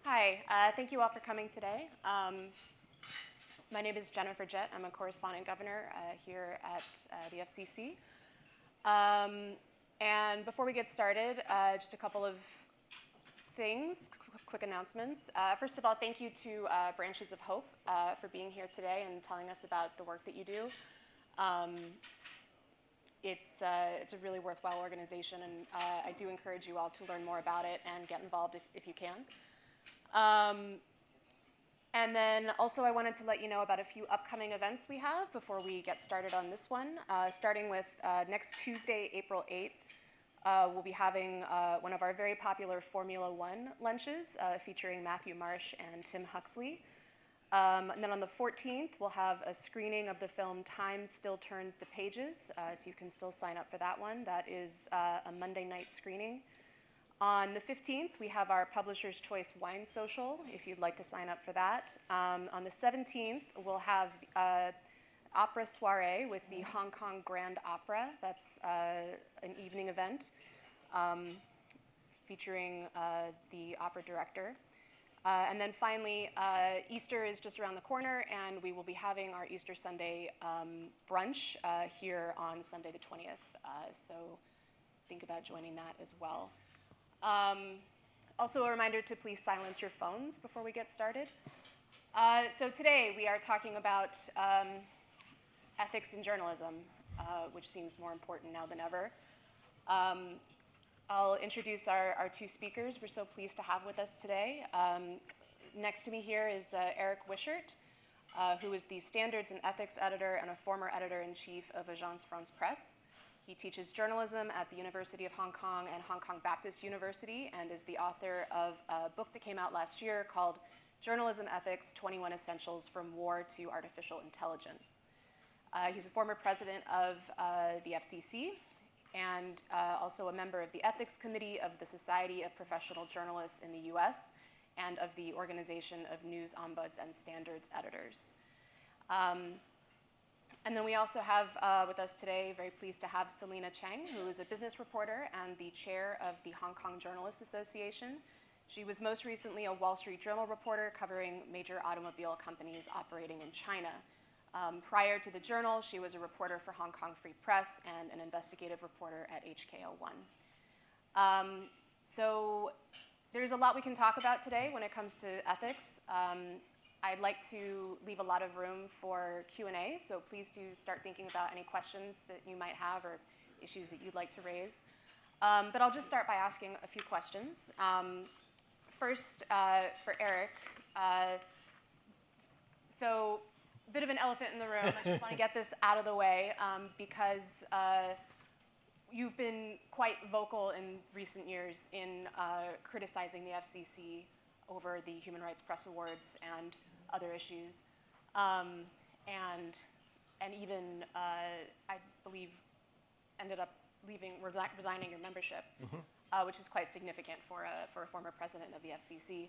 Hi, thank you all for coming today. My name is Jett. I'm a correspondent governor here at the FCC. And before we get started, just a couple of things, quick announcements. First of all, thank you to Branches of Hope for being here today and telling us about the work that you do. It's a really worthwhile organization, and I do encourage you all to learn more about it and get involved if you can. And then also I wanted to let you know about a few upcoming events we have before we get started on this one. Starting with next Tuesday, April 8th, we'll be having one of our very popular Formula One lunches featuring Matthew Marsh and Tim Huxley. And then on the 14th, we'll have a screening of the film Time Still Turns the Pages, so you can still sign up for that one. That is a Monday night screening. On the 15th, we have our Publisher's Choice Wine Social, if you'd like to sign up for that. On the 17th, we'll have opera soiree with the Hong Kong Grand Opera. That's an evening event featuring the opera director. And then finally, Easter is just around the corner, and we will be having our Easter Sunday brunch here on Sunday the 20th. So think about joining that as well. Also a reminder to please silence your phones before we get started. So today we are talking about ethics in journalism, which seems more important now than ever. I'll introduce our two speakers we're so pleased to have with us today. Next to me here is Eric Wishart, who is the Standards and Ethics Editor and a former Editor-in-Chief of Agence France-Presse. He teaches journalism at the University of Hong Kong and Hong Kong Baptist University and is the author of a book that came out last year called Journalism Ethics, 21 Essentials from War to Artificial Intelligence. He's a former president of the FCC and also a member of the Ethics Committee of the Society of Professional Journalists in the US and of the Organization of News Ombuds and Standards Editors. And then we also have with us today, very pleased to have Selina Cheng, who is a business reporter and the chair of the Hong Kong Journalists Association. She was most recently a Wall Street Journal reporter covering major automobile companies operating in China. Prior to the Journal, she was a reporter for Hong Kong Free Press and an investigative reporter at HKO1. So there's a lot we can talk about today when it comes to ethics. I'd like to leave a lot of room for Q&A, so please do start thinking about any questions that you might have or issues that you'd like to raise. But I'll just start by asking a few questions. First, for Eric, so a bit of an elephant in the room. I just want to get this out of the way because you've been quite vocal in recent years in criticizing the FCC over the Human Rights Press Awards and other issues, and even I believe ended up resigning your membership, which is quite significant for a former president of the FCC.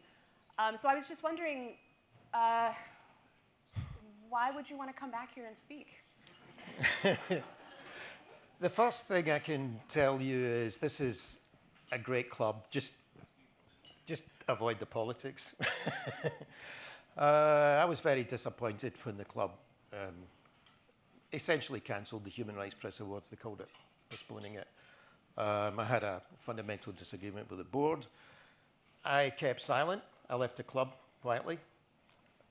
So I was just wondering, why would you want to come back here and speak? The first thing I can tell you is this is a great club. Just avoid the politics. I was very disappointed when the club essentially cancelled the Human Rights Press Awards. They called it postponing it. I had a fundamental disagreement with the board. I kept silent. I left the club quietly.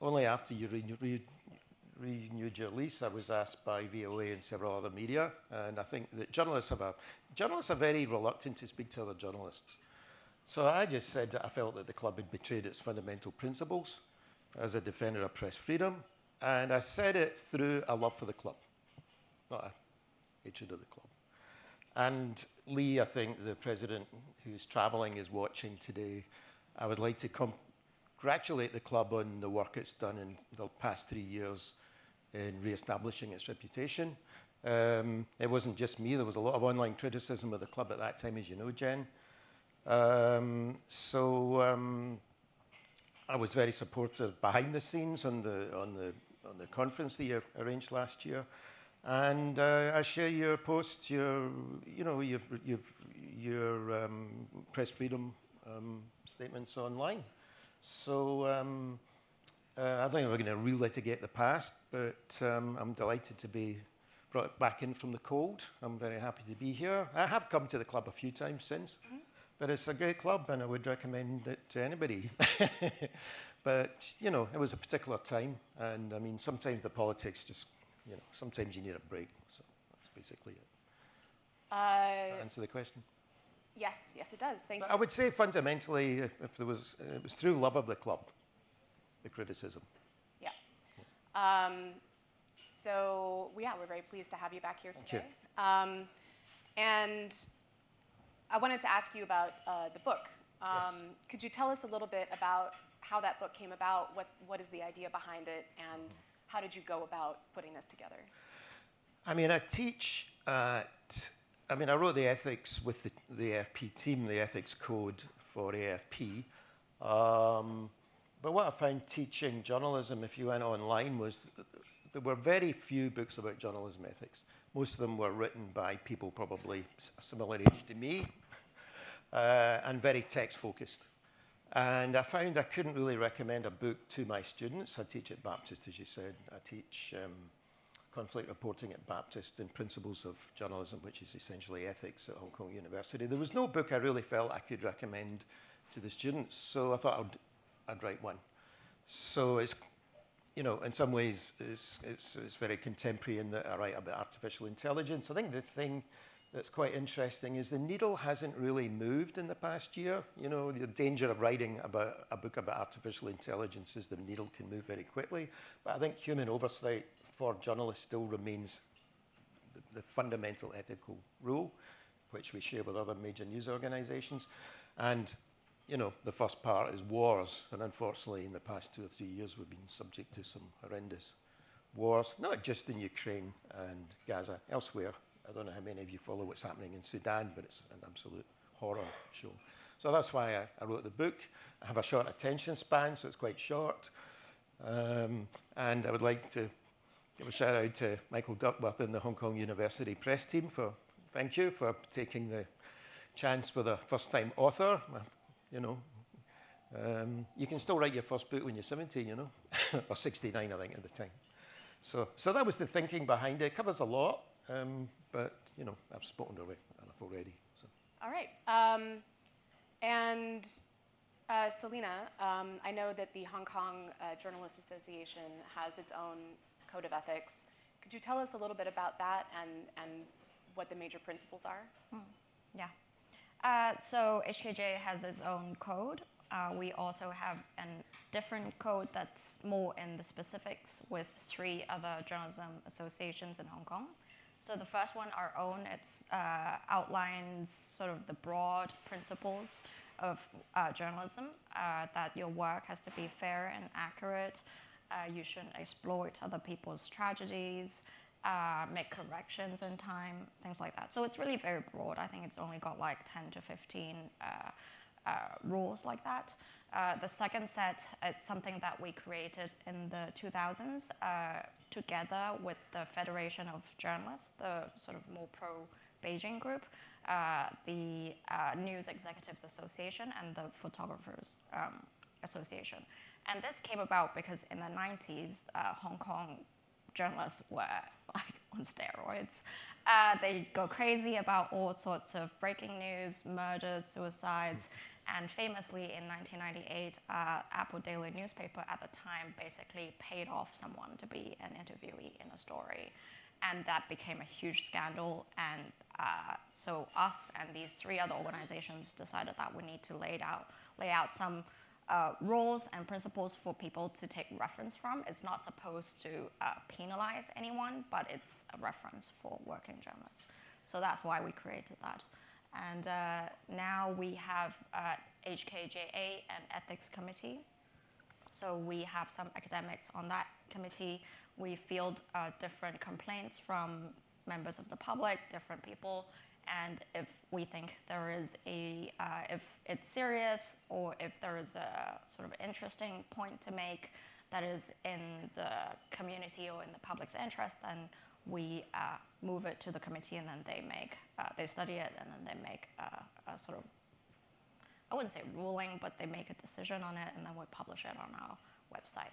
Only after you renewed your lease, I was asked by VOA and several other media, and I think that journalists are very reluctant to speak to other journalists. So I just said that I felt that the club had betrayed its fundamental principles as a defender of press freedom, and I said it through a love for the club, not a hatred of the club. And Lee, I think the president who's traveling is watching today. I would like to congratulate the club on the work it's done in the past 3 years in re-establishing its reputation. It wasn't just me. There was a lot of online criticism of the club at that time, as you know, Jen. I was very supportive behind the scenes on the conference that you arranged last year, and I share your posts, your press freedom statements online. So I don't think we're going to relitigate the past, but I'm delighted to be brought back in from the cold. I'm very happy to be here. I have come to the club a few times since, but it's a great club and I would recommend it to anybody. But, you know, it was a particular time, and I mean, sometimes the politics just, you know, sometimes you need a break. So that's basically it. Does that answer the question? Yes, yes, it does. Thank But you. I would say fundamentally, if there was, it was through love of the club, the criticism. Yeah. So, yeah, we're very pleased to have you back here Thank you. today. And I wanted to ask you about the book. Yes. Could you tell us a little bit about how that book came about? What is the idea behind it? And how did you go about putting this together? I mean, I teach at, I mean, I wrote the ethics with the AFP team, the ethics code for AFP. But what I found teaching journalism, if you went online, was there were very few books about journalism ethics. Most of them were written by people probably a similar age to me, and very text-focused. And I found I couldn't really recommend a book to my students. I teach at Baptist, as you said. I teach conflict reporting at Baptist and principles of journalism, which is essentially ethics at Hong Kong University. There was no book I really felt I could recommend to the students, so I thought I'd write one. So it's, you know, in some ways it's very contemporary in that I write about artificial intelligence. I think the thing that's quite interesting is the needle hasn't really moved in the past year. You know, the danger of writing about a book about artificial intelligence is the needle can move very quickly. But I think human oversight for journalists still remains the fundamental ethical rule, which we share with other major news organizations. And, you know, the first part is wars. And unfortunately, in the past 2 or 3 years, we've been subject to some horrendous wars, not just in Ukraine and Gaza, elsewhere. I don't know how many of you follow what's happening in Sudan, but it's an absolute horror show. So that's why I wrote the book. I have a short attention span, so it's quite short. And I would like to give a shout out to Michael Duckworth and the Hong Kong University press team thank you for taking the chance with a first-time author. You know, you can still write your first book when you're 70, you know, or 69, I think, at the time. So that was the thinking behind it. It covers a lot. But, you know, I've spoken enough already. So. All right. And Selena, I know that the Hong Kong Journalists Association has its own code of ethics. Could you tell us a little bit about that and what the major principles are? Yeah. So HKJ has its own code. We also have a different code that's more in the specifics with 3 other journalism associations in Hong Kong. So the first one, our own, it outlines sort of the broad principles of journalism, that your work has to be fair and accurate, you shouldn't exploit other people's tragedies, make corrections in time, things like that. So it's really very broad. I think it's only got like 10 to 15 rules like that. The second set, it's something that we created in the 2000s together with the Federation of Journalists, the sort of more pro-Beijing group, the News Executives Association, and the Photographers Association. And this came about because in the 90s, Hong Kong journalists were like on steroids. They go crazy about all sorts of breaking news, murders, suicides. And famously, in 1998, Apple Daily newspaper at the time basically paid off someone to be an interviewee in a story. And that became a huge scandal. And so us and these 3 other organizations decided that we need to lay out some rules and principles for people to take reference from. It's not supposed to penalize anyone, but it's a reference for working journalists. So that's why we created that. And now we have HKJA and Ethics Committee. So we have some academics on that committee. We field different complaints from members of the public, different people. And if we think there is if it's serious or if there is a sort of interesting point to make that is in the community or in the public's interest, then we move it to the committee, and then they study it, and then they make a sort of I wouldn't say ruling, but they make a decision on it, and then we publish it on our website.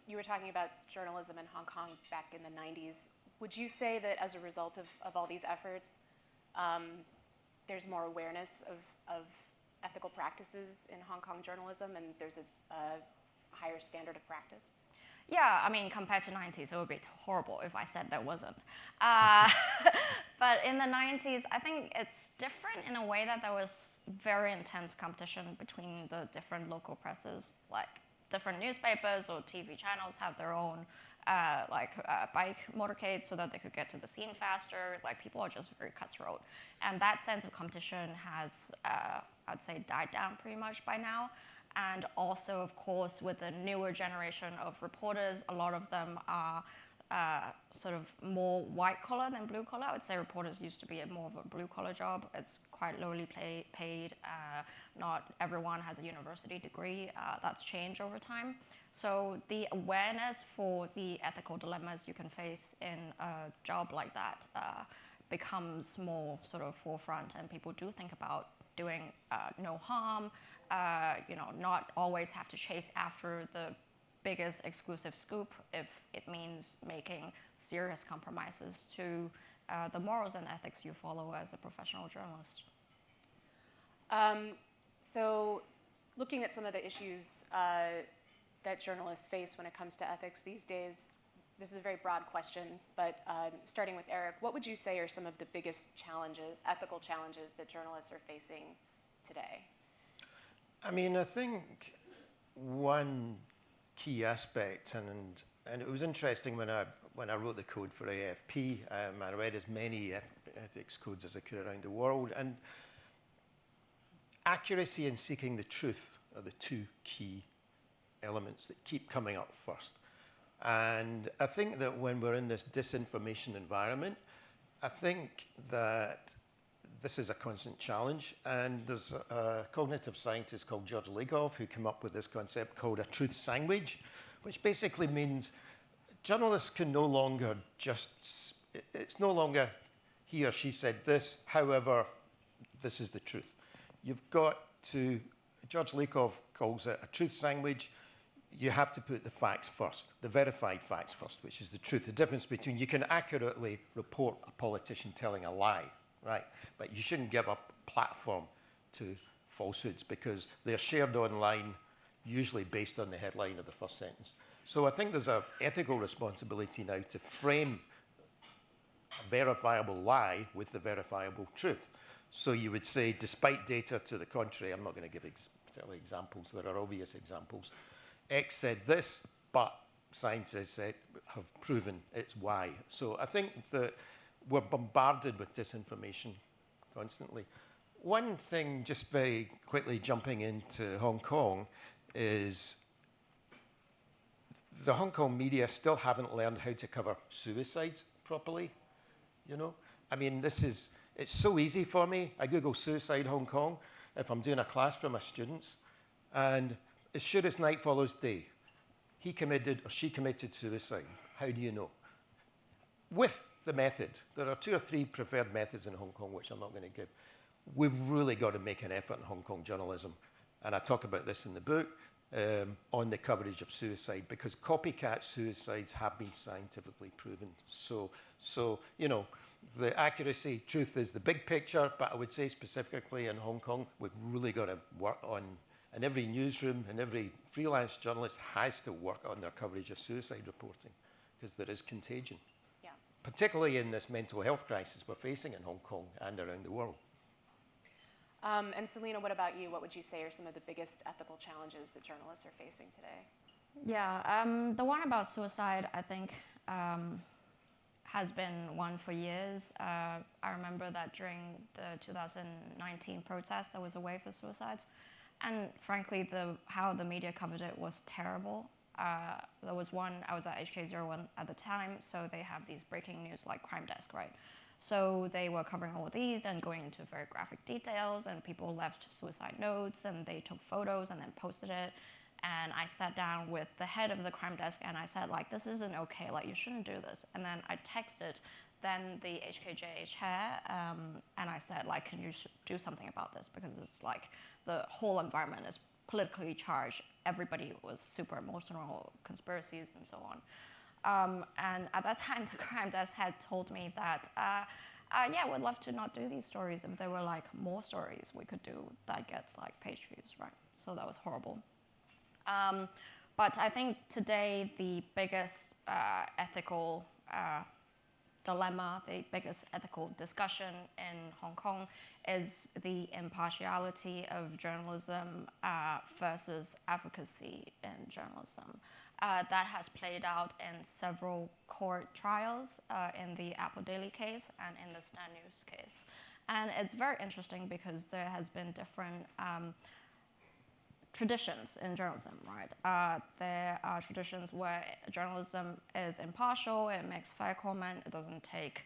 You were talking about journalism in Hong Kong back in the 90s. Would you say that as a result of all these efforts, there's more awareness of ethical practices in Hong Kong journalism, and there's a higher standard of practice? Yeah, I mean, compared to 90s, it would be horrible if I said there wasn't. But in the 90s, I think it's different in a way that there was very intense competition between the different local presses. Like, different newspapers or TV channels have their own bike motorcade so that they could get to the scene faster. Like, people are just very cutthroat. And that sense of competition has, I'd say, died down pretty much by now. And also, of course, with the newer generation of reporters, a lot of them are sort of more white collar than blue collar. I would say reporters used to be more of a blue collar job. It's quite lowly paid. Not everyone has a university degree. That's changed over time. So the awareness for the ethical dilemmas you can face in a job like that becomes more sort of forefront, and people do think about doing no harm, not always have to chase after the biggest exclusive scoop if it means making serious compromises to the morals and ethics you follow as a professional journalist. So looking at some of the issues that journalists face when it comes to ethics these days, this is a very broad question, but starting with Eric, what would you say are some of the biggest challenges, ethical challenges that journalists are facing today? I mean, I think one key aspect, and it was interesting when I wrote the code for AFP, I read as many ethics codes as I could around the world, and accuracy and seeking the truth are the two key elements that keep coming up first. And I think that when we're in this disinformation environment, I think that this is a constant challenge. And there's a cognitive scientist called George Lakoff who came up with this concept called a truth sandwich, which basically means journalists can no longer it's no longer he or she said this, however, this is the truth. You've got to, George Lakoff calls it a truth sandwich. You have to put the facts first, the verified facts first, which is the truth. The difference between you can accurately report a politician telling a lie, right? But you shouldn't give up platform to falsehoods because they're shared online, usually based on the headline of the first sentence. So I think there's an ethical responsibility now to frame a verifiable lie with the verifiable truth. So you would say, despite data to the contrary, I'm not going to give particular examples, there are obvious examples. X said this, but scientists have proven it's Y. So I think that we're bombarded with disinformation constantly. One thing, just very quickly jumping into Hong Kong, is the Hong Kong media still haven't learned how to cover suicides properly, you know? I mean, it's so easy for me. I Google suicide Hong Kong if I'm doing a class for my students, and as sure as night follows day, he committed or she committed suicide. How do you know? With the method, there are 2 or 3 preferred methods in Hong Kong, which I'm not going to give. We've really got to make an effort in Hong Kong journalism, and I talk about this in the book, on the coverage of suicide, because copycat suicides have been scientifically proven. So you know, the accuracy, truth is the big picture, but I would say specifically in Hong Kong, we've really got to work on, and every newsroom and every freelance journalist has to work on their coverage of suicide reporting, because there is contagion. Yeah. Particularly in this mental health crisis we're facing in Hong Kong and around the world. And Selena, what about you? What would you say are some of the biggest ethical challenges that journalists are facing today? Yeah, the one about suicide, I think, has been one for years. I remember that during the 2019 protests, there was a wave of suicides. And frankly, how the media covered it was terrible. There was one, I was at HK01 at the time, so they have these breaking news like Crime Desk, right? So they were covering all these and going into very graphic details, and people left suicide notes, and they took photos and then posted it. And I sat down with the head of the Crime Desk, and I said, like, this isn't okay, like, you shouldn't do this. And then I texted then the HKJ chair, and I said, like, can you do something about this? Because it's like the whole environment is politically charged. Everybody was super emotional, conspiracies and so on. And at that time, the crime desk had told me that, yeah, we'd love to not do these stories if there were like more stories we could do that gets like page views, right? So that was horrible. But I think today the biggest ethical dilemma, the biggest ethical discussion in Hong Kong is the impartiality of journalism versus advocacy in journalism. That has played out in several court trials in the Apple Daily case and in the Stand News case. And it's very interesting because there has been different traditions in journalism, right? There are traditions where journalism is impartial, it makes fair comment, it doesn't take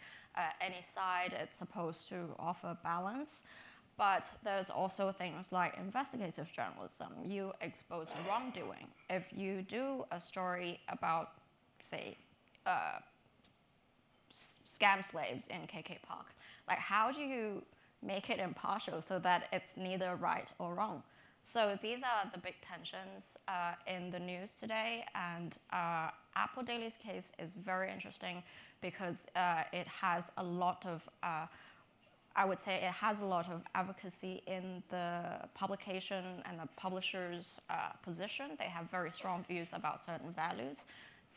any side, it's supposed to offer balance. But there's also things like investigative journalism. You expose wrongdoing. If you do a story about, say, scam slaves in KK Park, like how do you make it impartial so that it's neither right or wrong? So these are the big tensions in the news today, and Apple Daily's case is very interesting because it has a lot of, I would say it has a lot of advocacy in the publication and the publisher's position. They have very strong views about certain values.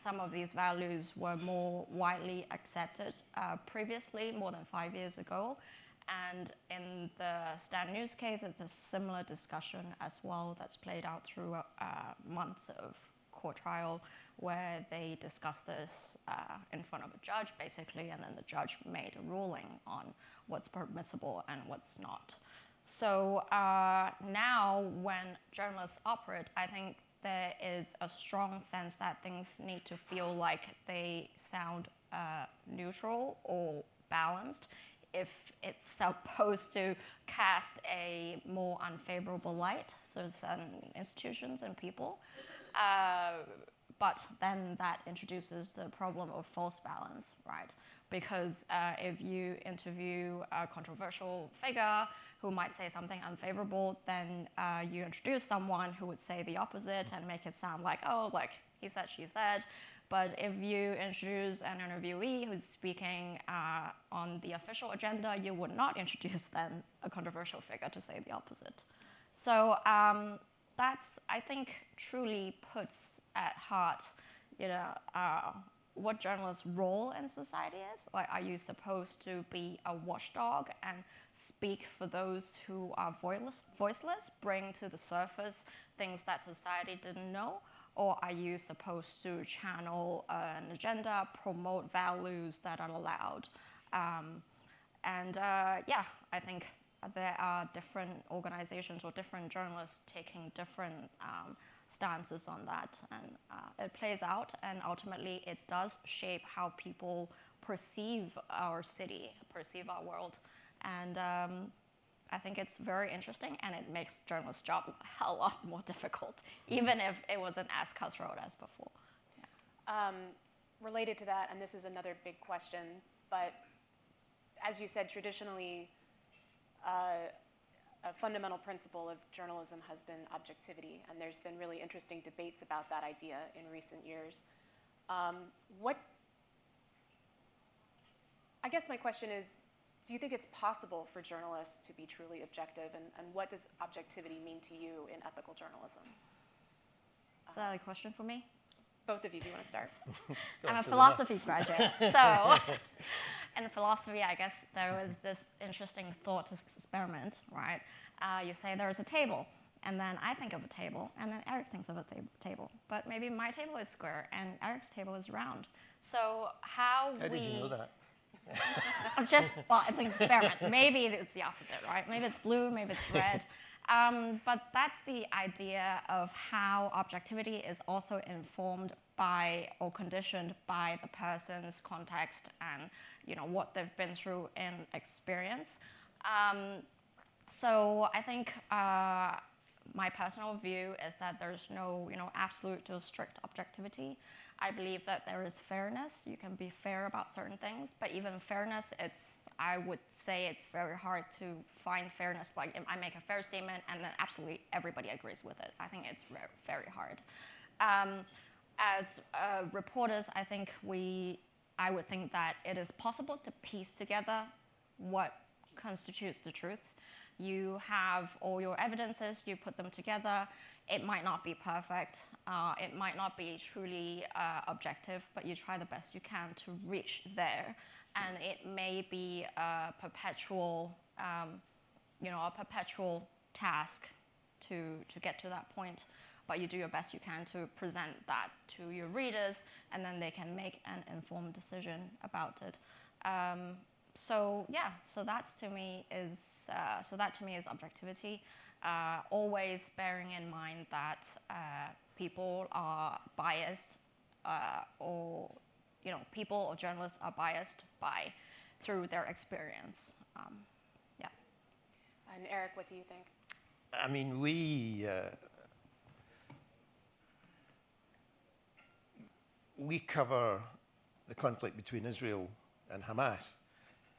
Some of these values were more widely accepted previously, more than 5 years ago. And in the Stand News case, it's a similar discussion as well that's played out through months of court trial where they discussed this in front of a judge, basically, and then the judge made a ruling on what's permissible and what's not. So now when journalists operate, I think there is a strong sense that things need to feel like they sound neutral or balanced if it's supposed to cast a more unfavorable light, so certain institutions and people. But then that introduces the problem of false balance, right? Because if you interview a controversial figure who might say something unfavorable, then you introduce someone who would say the opposite and make it sound like, oh, like he said, she said. But if you introduce an interviewee who's speaking on the official agenda, you would not introduce then a controversial figure to say the opposite. So that's, I think, truly puts at heart, you know, what journalists' role in society is. Like, are you supposed to be a watchdog and speak for those who are voiceless, bring to the surface things that society didn't know? Or are you supposed to channel an agenda, promote values that are allowed? Yeah, I think there are different organizations or different journalists taking different stances on that. And it plays out, and ultimately it does shape how people perceive our city, perceive our world. And I think it's very interesting, and it makes journalists' job a hell lot more difficult, even if it wasn't as cutthroat as before. Yeah. Related to that, and this is another big question, but as you said, traditionally, a fundamental principle of journalism has been objectivity, and there's been really interesting debates about that idea in recent years. I guess my question is, do you think it's possible for journalists to be truly objective, and what does objectivity mean to you in ethical journalism? Is that a question for me? Both of you, do you want to start? I'm a philosophy graduate, so in philosophy, I guess there was this interesting thought experiment, right? You say there is a table, and then I think of a table, and then Eric thinks of a table. But maybe my table is square, and Eric's table is round. So how did you know that? Well, it's an experiment. Maybe it's the opposite, right? Maybe it's blue, maybe it's red. But that's the idea of how objectivity is also informed by or conditioned by the person's context and, you know, what they've been through in experience. So I think my personal view is that there's no, absolute or strict objectivity. I believe that there is fairness. You can be fair about certain things, but even fairness, I would say it's very hard to find fairness. Like, if I make a fair statement and then absolutely everybody agrees with it, I think it's very, very hard. As reporters, I would think that it is possible to piece together what constitutes the truth. You have all your evidences, you put them together. It might not be perfect, it might not be truly objective, but you try the best you can to reach there. And it may be a perpetual, task to get to that point, but you do your best you can to present that to your readers, and then they can make an informed decision about it. So that to me is objectivity. Always bearing in mind that people are biased, or people or journalists are biased through their experience. And Eric, what do you think? I mean, we cover the conflict between Israel and Hamas,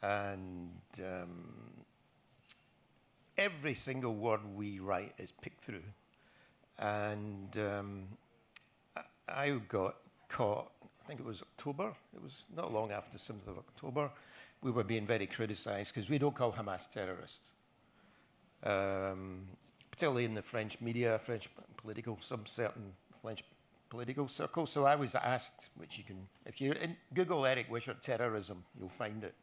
and every single word we write is picked through. And I got caught, I think it was October, it was not long after the 7th of October, we were being very criticized because we don't call Hamas terrorists. Particularly in the French media, some certain French political circles. So I was asked, which you can, if you Google Eric Wishart terrorism, you'll find it.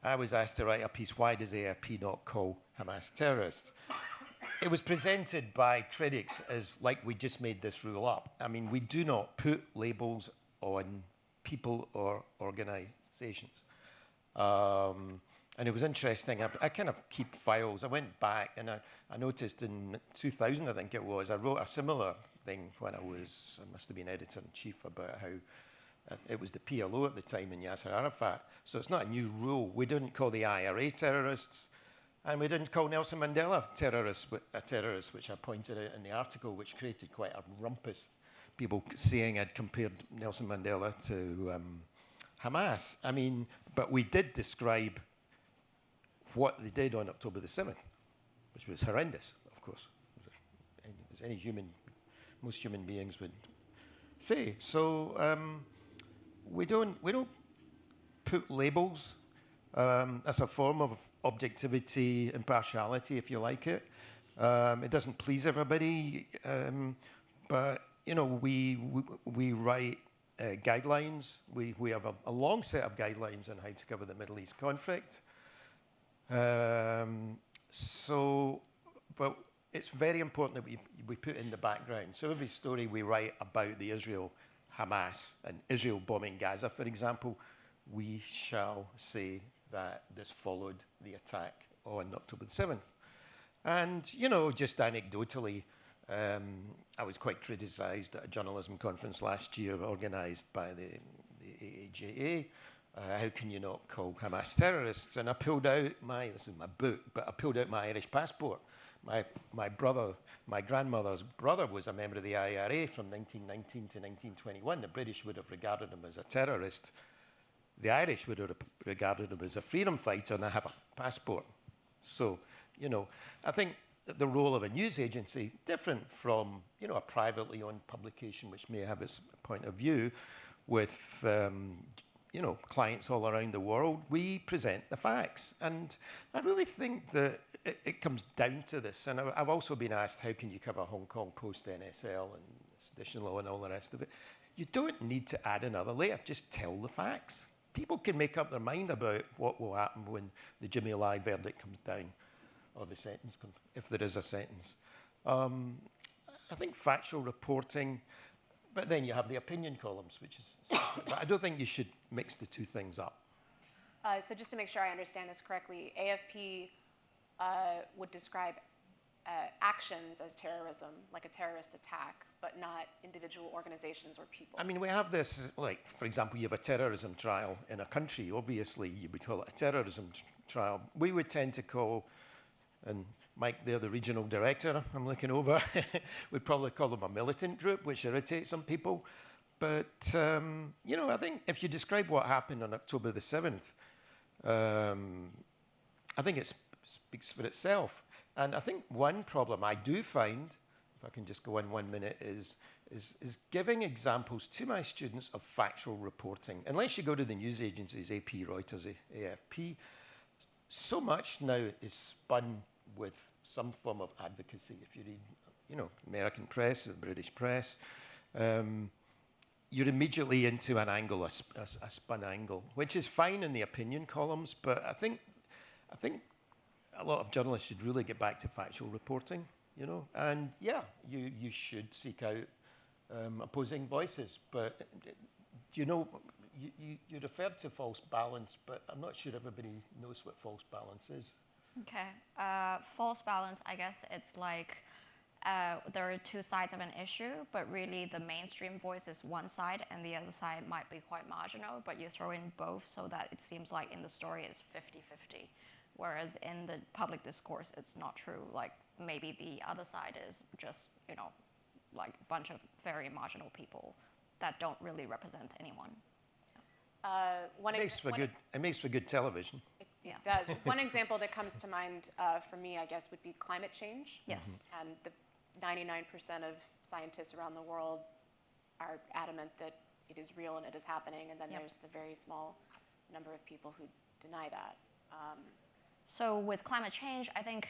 I was asked to write a piece, why does AFP not call Hamas terrorists? It was presented by critics as like we just made this rule up. I mean, we do not put labels on people or organizations. And it was interesting. I kind of keep files. I went back and I noticed in 2000, I think it was, I wrote a similar thing when I must have been editor-in-chief about how it was the PLO at the time in Yasser Arafat. So it's not a new rule. We didn't call the IRA terrorists, and we didn't call Nelson Mandela a terrorist, which I pointed out in the article, which created quite a rumpus. People saying I'd compared Nelson Mandela to Hamas. I mean, but we did describe what they did on October the 7th, which was horrendous, of course, as most human beings would say. So we don't put labels as a form of objectivity, impartiality, if you like it. It doesn't please everybody, but we write guidelines. We have a long set of guidelines on how to cover the Middle East conflict. But it's very important that we put in the background. So every story we write about the Israel-Hamas and Israel bombing Gaza, for example, we shall say that this followed the attack on October the 7th. And, just anecdotally, I was quite criticized at a journalism conference last year organized by the AAJA. How can you not call Hamas terrorists? And I pulled out this is my book, but I pulled out my Irish passport. My grandmother's brother was a member of the IRA from 1919 to 1921. The British would have regarded him as a terrorist. The Irish would have regarded him as a freedom fighter, and I have a passport. So, I think that the role of a news agency, different from, a privately owned publication, which may have its point of view, with clients all around the world, we present the facts. And I really think that it comes down to this. And I've also been asked, how can you cover Hong Kong Post, NSL, and sedition law and all the rest of it? You don't need to add another layer. Just tell the facts. People can make up their mind about what will happen when the Jimmy Lai verdict comes down, or the sentence comes, if there is a sentence. I think factual reporting, but then you have the opinion columns, which is, but I don't think you should mix the two things up. So just to make sure I understand this correctly, AFP would describe actions as terrorism, like a terrorist attack, but not individual organizations or people. I mean, we have this, like, for example, you have a terrorism trial in a country. Obviously, you would call it a terrorism trial. We would tend to call, and Mike there, the regional director I'm looking over, would probably call them a militant group, which irritates some people. But, you know, I think if you describe what happened on October the 7th, I think it speaks for itself. And I think one problem I do find, if I can just go in 1 minute, is giving examples to my students of factual reporting. Unless you go to the news agencies, AP, Reuters, AFP, so much now is spun with some form of advocacy. If you read, you know, American press or the British press, you're immediately into an angle, a spun angle, which is fine in the opinion columns, but I think a lot of journalists should really get back to factual reporting, you know, and yeah, you should seek out opposing voices, but do you know, you referred to false balance, but I'm not sure everybody knows what false balance is. Okay. False balance, I guess it's like there are two sides of an issue, but really the mainstream voice is one side and the other side might be quite marginal, but you throw in both so that it seems like in the story it's 50-50. Whereas in the public discourse, it's not true. Like maybe the other side is just, you know, like a bunch of very marginal people that don't really represent anyone. It makes for good television. It does. One example that comes to mind for me, I guess, would be climate change. Yes. And the 99% of scientists around the world are adamant that it is real and it is happening, and then there's the very small number of people who deny that. So with climate change, I think,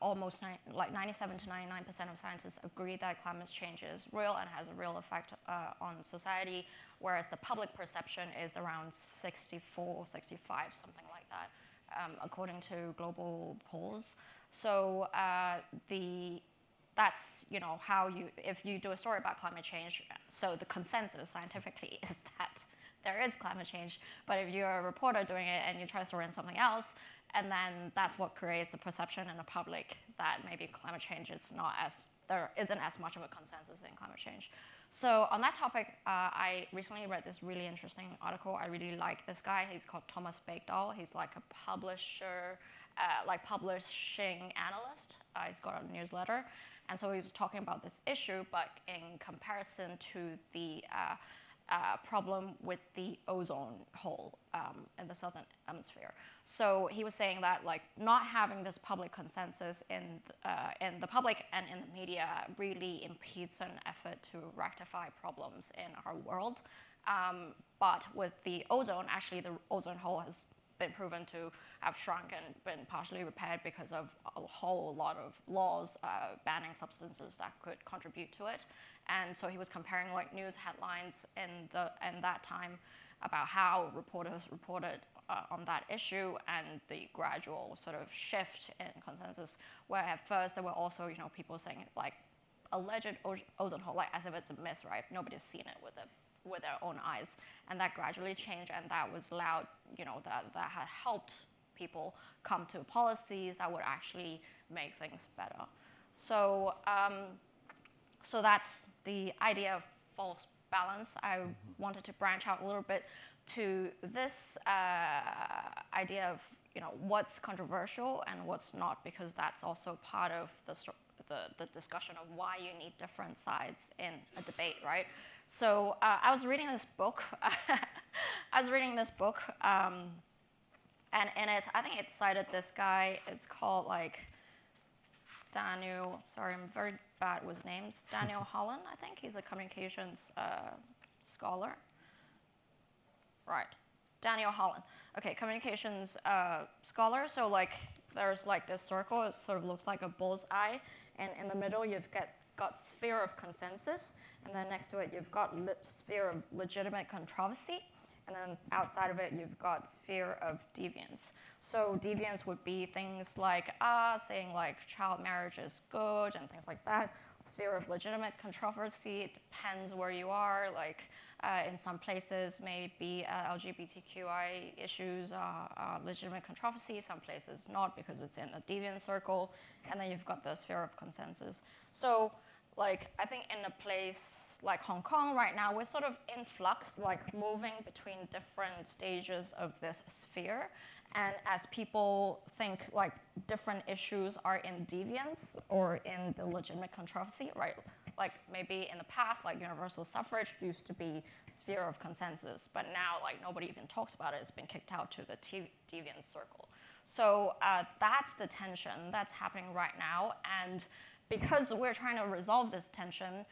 almost 97 to 99% of scientists agree that climate change is real and has a real effect on society, whereas the public perception is around 64, 65, something like that, according to global polls. So that's, you know, if you do a story about climate change, so the consensus scientifically is that there is climate change, but if you're a reporter doing it and you try to throw in something else, and then that's what creates the perception in the public that maybe climate change is there isn't as much of a consensus in climate change. So on that topic, I recently read this really interesting article. I really like this guy. He's called Thomas Begdahl. He's like a publisher, publishing analyst. He's got a newsletter. And so he was talking about this issue, but in comparison to the problem with the ozone hole in the southern hemisphere. So he was saying that like not having this public consensus in the public and in the media really impedes an effort to rectify problems in our world. But with the ozone, actually the ozone hole has been proven to have shrunk and been partially repaired because of a whole lot of laws banning substances that could contribute to it. And so he was comparing like news headlines in that time about how reporters reported on that issue and the gradual sort of shift in consensus, where at first there were also, you know, people saying like alleged ozone hole, like as if it's a myth, right? Nobody's seen it with their own eyes, and that gradually changed, and that was allowed, you know, that had helped people come to policies that would actually make things better. So so that's the idea of false balance. I wanted to branch out a little bit to this idea of, you know, what's controversial and what's not, because that's also part of the discussion of why you need different sides in a debate, right? So I was reading this book. And in it, I think it cited this guy. It's called like Daniel. Sorry, I'm very bad with names. Daniel Holland, I think. He's a communications scholar. Right, Daniel Holland. Okay, communications scholar. So like, there's like this circle. It sort of looks like a bullseye, and in the middle you've got sphere of consensus, and then next to it you've got sphere of legitimate controversy, and then outside of it you've got sphere of deviance. So deviance would be things like saying like child marriage is good and things like that. Sphere of legitimate controversy, it depends where you are. Like in some places, maybe LGBTQI issues are legitimate controversy. Some places not, because it's in a deviant circle. And then you've got the sphere of consensus. So, like, I think in a place like Hong Kong right now, we're sort of in flux, like moving between different stages of this sphere. And as people think like different issues are in deviance or in the legitimate controversy, right? Like maybe in the past, like universal suffrage used to be sphere of consensus, but now like nobody even talks about it. It's been kicked out to the deviance circle. So that's the tension that's happening right now. And because we're trying to resolve this tension,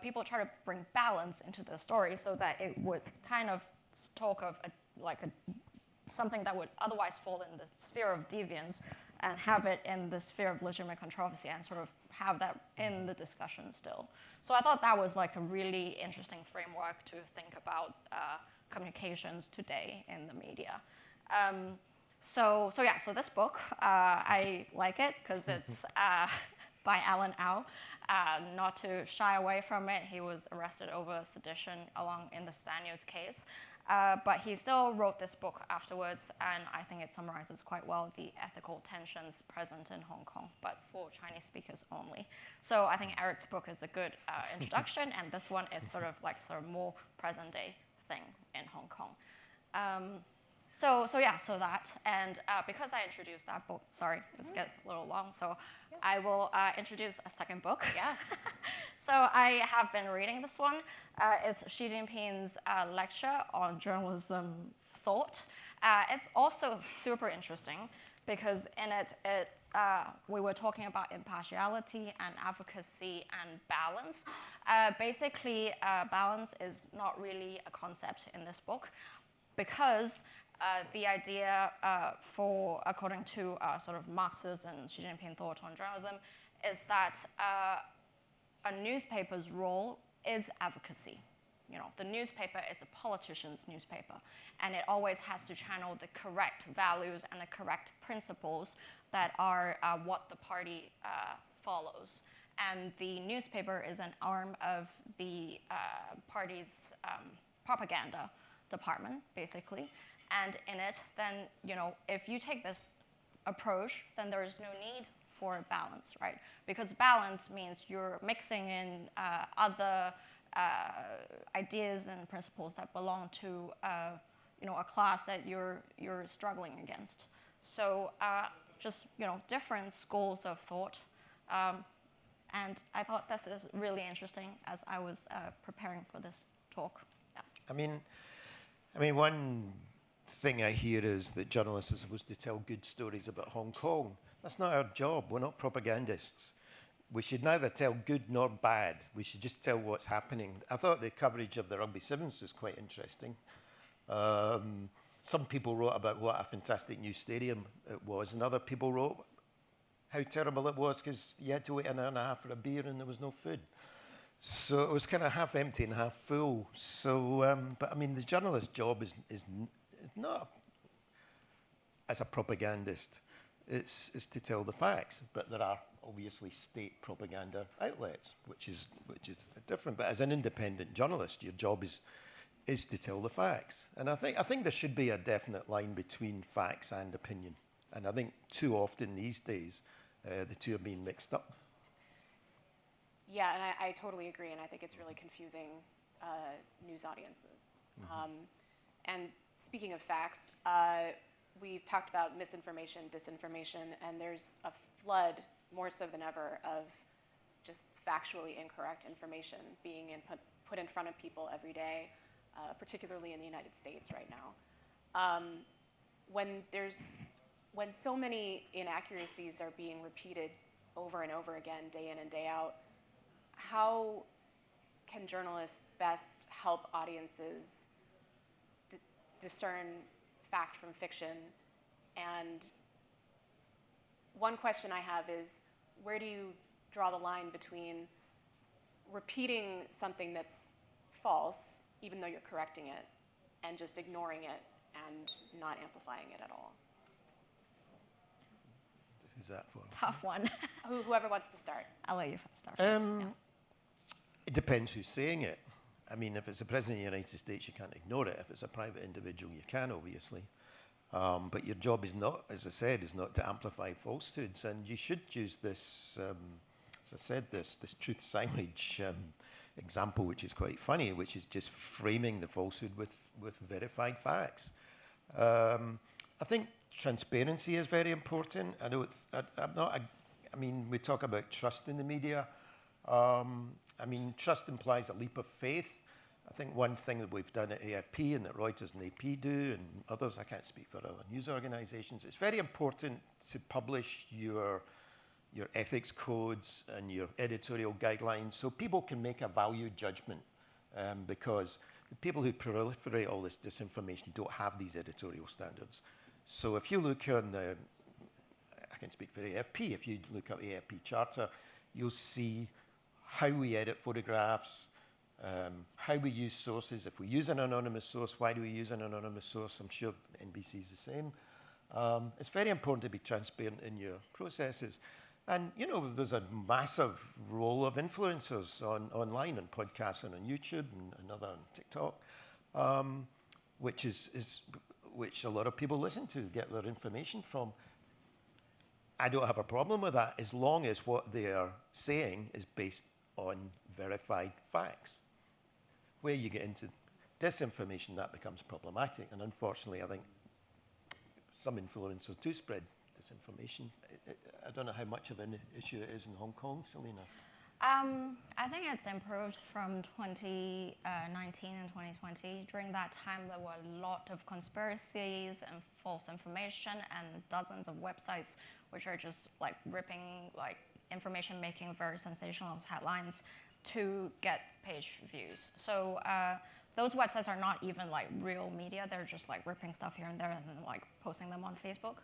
people try to bring balance into the story so that it would kind of talk of something that would otherwise fall in the sphere of deviance and have it in the sphere of legitimate controversy and sort of have that in the discussion still. So I thought that was like a really interesting framework to think about communications today in the media. So this book, I like it because it's by Alan Au. Not to shy away from it, he was arrested over sedition along in the Stanios case. But he still wrote this book afterwards, and I think it summarizes quite well the ethical tensions present in Hong Kong, but for Chinese speakers only. So I think Eric's book is a good introduction, and this one is sort of more present day thing in Hong Kong. So that, and because I introduced that book, sorry, this gets a little long, so I will introduce a second book. Yeah. So I have been reading this one. It's Xi Jinping's lecture on journalism thought. It's also super interesting because in it we were talking about impartiality and advocacy and balance. Basically, balance is not really a concept in this book because the idea according to sort of Marx's and Xi Jinping thought on journalism, is that a newspaper's role is advocacy. You know, the newspaper is a politician's newspaper, and it always has to channel the correct values and the correct principles that are what the party follows. And the newspaper is an arm of the party's propaganda department, basically. And in it, then, you know, if you take this approach, then there is no need for balance, right? Because balance means you're mixing in other ideas and principles that belong to, a class that you're struggling against. So just, different schools of thought. And I thought this is really interesting as I was preparing for this talk. Yeah. I mean, one thing I hear is that journalists are supposed to tell good stories about Hong Kong. That's not our job. We're not propagandists. We should neither tell good nor bad. We should just tell what's happening. I thought the coverage of the Rugby Sevens was quite interesting. Some people wrote about what a fantastic new stadium it was, and other people wrote how terrible it was because you had to wait an hour and a half for a beer and there was no food. So it was kind of half empty and half full. So, but I mean, the journalist's job is not as a propagandist. It's to tell the facts. But there are obviously state propaganda outlets, which is different. But as an independent journalist, your job is to tell the facts. And I think there should be a definite line between facts and opinion. And I think too often these days, the two are being mixed up. Yeah, and I totally agree, and I think it's really confusing news audiences. Mm-hmm. And speaking of facts, we've talked about misinformation, disinformation, and there's a flood, more so than ever, of just factually incorrect information being put in front of people every day, particularly in the United States right now. When so many inaccuracies are being repeated over and over again, day in and day out, how can journalists best help audiences discern fact from fiction? And one question I have is, where do you draw the line between repeating something that's false, even though you're correcting it, and just ignoring it and not amplifying it at all? Who's that for? Tough one. Whoever wants to start. I'll let you start. Yeah. It depends who's saying it. I mean, if it's the President of the United States, you can't ignore it. If it's a private individual, you can, obviously. But your job is not, as I said, is not to amplify falsehoods. And you should use this, as I said, this truth signage example, which is quite funny, which is just framing the falsehood with verified facts. I think transparency is very important. I mean, we talk about trust in the media. I mean, trust implies a leap of faith. I think one thing that we've done at AFP and that Reuters and AP do, and others, I can't speak for other news organizations, it's very important to publish your ethics codes and your editorial guidelines so people can make a value judgment, because the people who proliferate all this disinformation don't have these editorial standards. So if you look on the, I can speak for AFP, if you look up AFP Charter, you'll see how we edit photographs, how we use sources. If we use an anonymous source, why do we use an anonymous source? I'm sure NBC is the same. It's very important to be transparent in your processes. And, you know, there's a massive role of influencers online, on podcasts and on YouTube and other on TikTok, which a lot of people listen to, get their information from. I don't have a problem with that as long as what they are saying is based on verified facts. Where you get into disinformation, that becomes problematic. And unfortunately, I think some influencers do spread disinformation. I don't know how much of an issue it is in Hong Kong, Selena. I think it's improved from 2019 and 2020. During that time, there were a lot of conspiracies and false information and dozens of websites which are just like ripping like information, making very sensational headlines to get page views. So those websites are not even like real media. They're just like ripping stuff here and there and then like posting them on Facebook.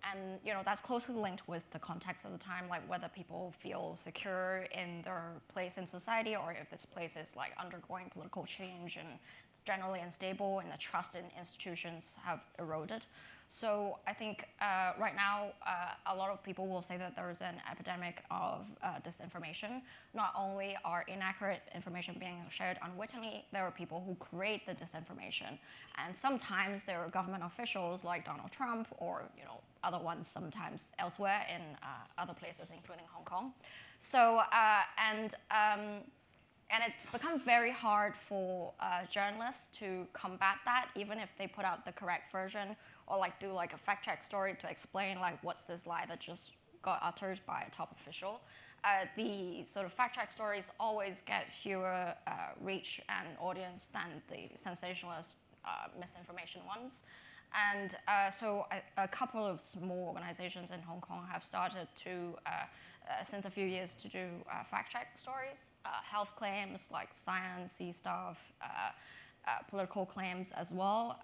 And you know, that's closely linked with the context of the time, like whether people feel secure in their place in society or if this place is like undergoing political change and it's generally unstable and the trust in institutions have eroded. So I think right now, a lot of people will say that there is an epidemic of disinformation. Not only are inaccurate information being shared unwittingly, there are people who create the disinformation. And sometimes there are government officials like Donald Trump or, you know, other ones sometimes elsewhere in other places, including Hong Kong. So, and it's become very hard for journalists to combat that, even if they put out the correct version or like do like a fact check story to explain like what's this lie that just got uttered by a top official. The sort of fact check stories always get fewer reach and audience than the sensationalist misinformation ones. And so a couple of small organizations in Hong Kong have started to, since a few years, to do fact check stories, health claims like sciencey stuff, political claims as well.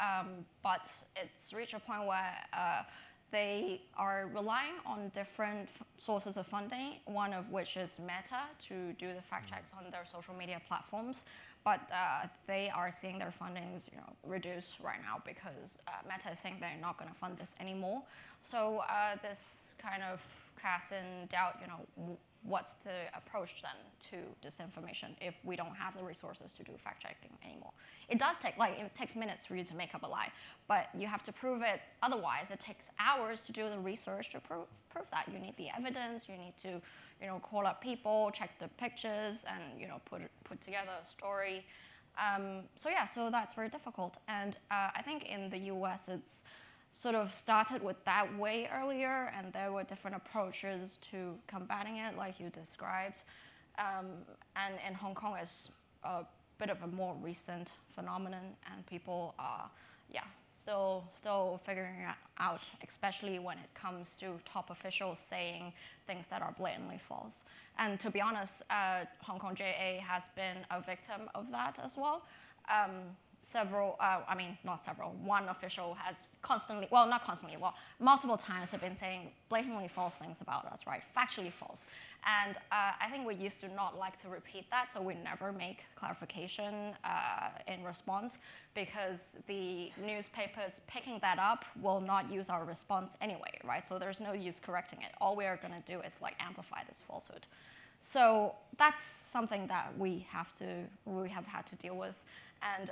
But it's reached a point where they are relying on different sources of funding, one of which is Meta to do the fact checks on their social media platforms. But they are seeing their fundings, you know, reduced right now because Meta is saying they're not going to fund this anymore. So this kind of casts in doubt, you know, what's the approach then to disinformation if we don't have the resources to do fact checking anymore? It does take, like, it takes minutes for you to make up a lie, but you have to prove it. Otherwise, it takes hours to do the research to prove that. You need the evidence. You need to, you know, call up people, check the pictures, and, you know, put together a story. So yeah, so that's very difficult. And I think in the US, it's sort of started with that way earlier, and there were different approaches to combating it, like you described. And in Hong Kong, it's a bit of a more recent phenomenon, and people are, yeah, still figuring it out, especially when it comes to top officials saying things that are blatantly false. And to be honest, Hong Kong JA has been a victim of that as well. One official has multiple times have been saying blatantly false things about us, right? Factually false. And I think we used to not like to repeat that, so we never make clarification in response, because the newspapers picking that up will not use our response anyway, right? So there's no use correcting it. All we are going to do is like amplify this falsehood. So that's something that we have had to deal with. And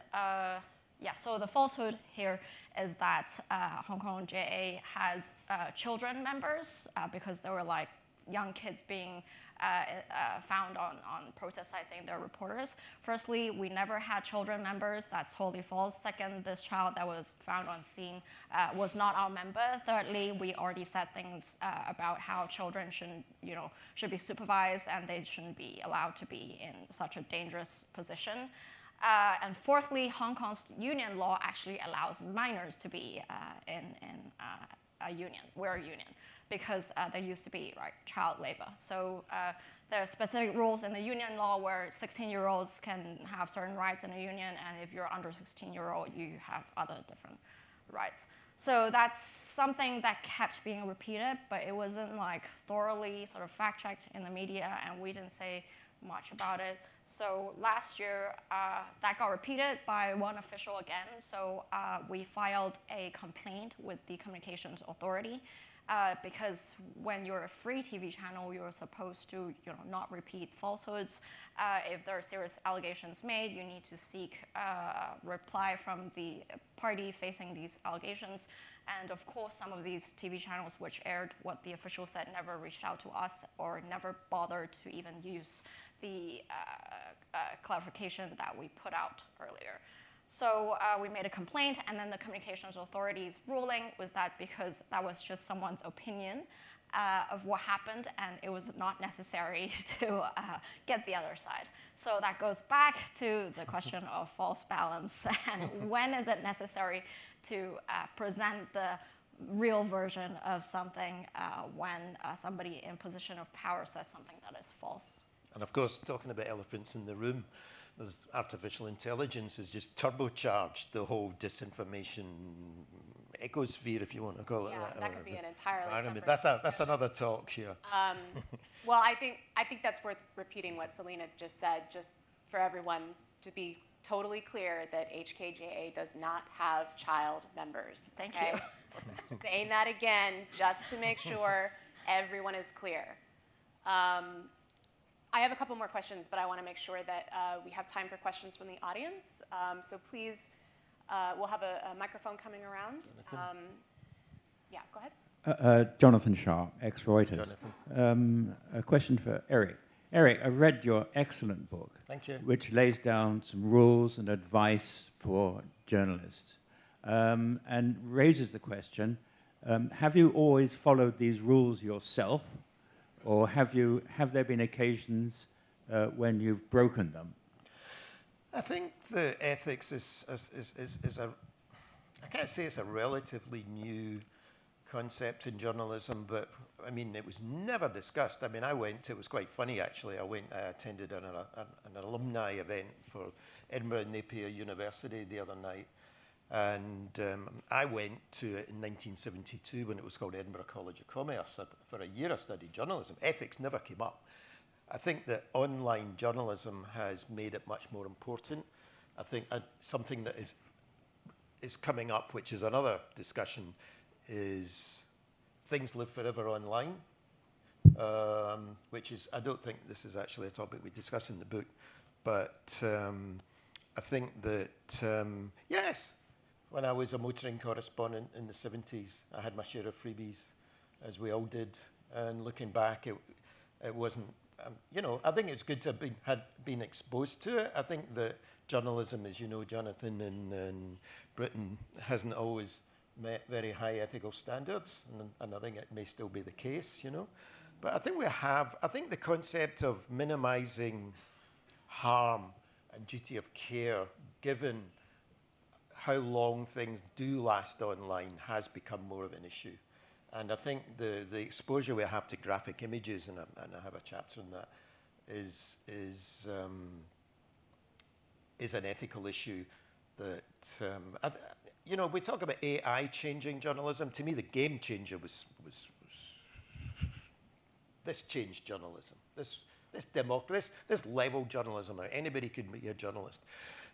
yeah, so the falsehood here is that Hong Kong JA has children members because there were like young kids being found on protest sites saying they're reporters. Firstly, we never had children members. That's totally false. Second, this child that was found on scene was not our member. Thirdly, we already said things about how children should be supervised and they shouldn't be allowed to be in such a dangerous position. And fourthly, Hong Kong's union law actually allows minors to be in a union. We're a union because there used to be child labor. So there are specific rules in the union law where 16-year-olds can have certain rights in a union, and if you're under 16-year-old, you have other different rights. So that's something that kept being repeated, but it wasn't thoroughly sort of fact-checked in the media, and we didn't say much about it. So last year, that got repeated by one official again. So we filed a complaint with the Communications Authority because when you're a free TV channel, you're supposed to not repeat falsehoods. If there are serious allegations made, you need to seek reply from the party facing these allegations. And of course, some of these TV channels which aired what the official said never reached out to us or never bothered to even use the clarification that we put out earlier. So we made a complaint, and then the Communications Authority's ruling was that because that was just someone's opinion of what happened, and it was not necessary to get the other side. So that goes back to the question of false balance, and when is it necessary to present the real version of something when somebody in position of power says something that is false. And of course, talking about elephants in the room, there's artificial intelligence has just turbocharged the whole disinformation ecosphere, if you want to call it that. That could be an entirely separate that's another talk here. Well, I think that's worth repeating what Selena just said, just for everyone to be totally clear that HKJA does not have child members. Thank you. Saying that again, just to make sure everyone is clear. I have a couple more questions, but I want to make sure that we have time for questions from the audience. So please, we'll have a microphone coming around. Yeah, go ahead. Jonathan Shaw, ex-Reuters. A question for Eric. Eric, I read your excellent book, Thank you. which lays down some rules and advice for journalists, and raises the question, have you always followed these rules yourself, or have there been occasions when you've broken them? I think the ethics is I can't say it's a relatively new concept in journalism, but I mean, it was never discussed. I mean, it was quite funny actually. I attended an alumni event for Edinburgh Napier University the other night, and I went to it in 1972 when it was called Edinburgh College of Commerce. For a year I studied journalism. Ethics never came up. I think that online journalism has made it much more important. I think something that is coming up, which is another discussion, is things live forever online, which is, I don't think this is actually a topic we discuss in the book, but I think that, yes, when I was a motoring correspondent in the 70s, I had my share of freebies, as we all did, and looking back, it wasn't, I think it's good to have been exposed to it. I think that journalism, as you know, Jonathan, in Britain hasn't always met very high ethical standards, and I think it may still be the case, But I think I think the concept of minimizing harm and duty of care, given how long things do last online, has become more of an issue. And I think the exposure we have to graphic images, and I have a chapter on that, is an ethical issue that, we talk about AI changing journalism. To me, the game changer was this changed journalism, this level journalism. Anybody could be a journalist.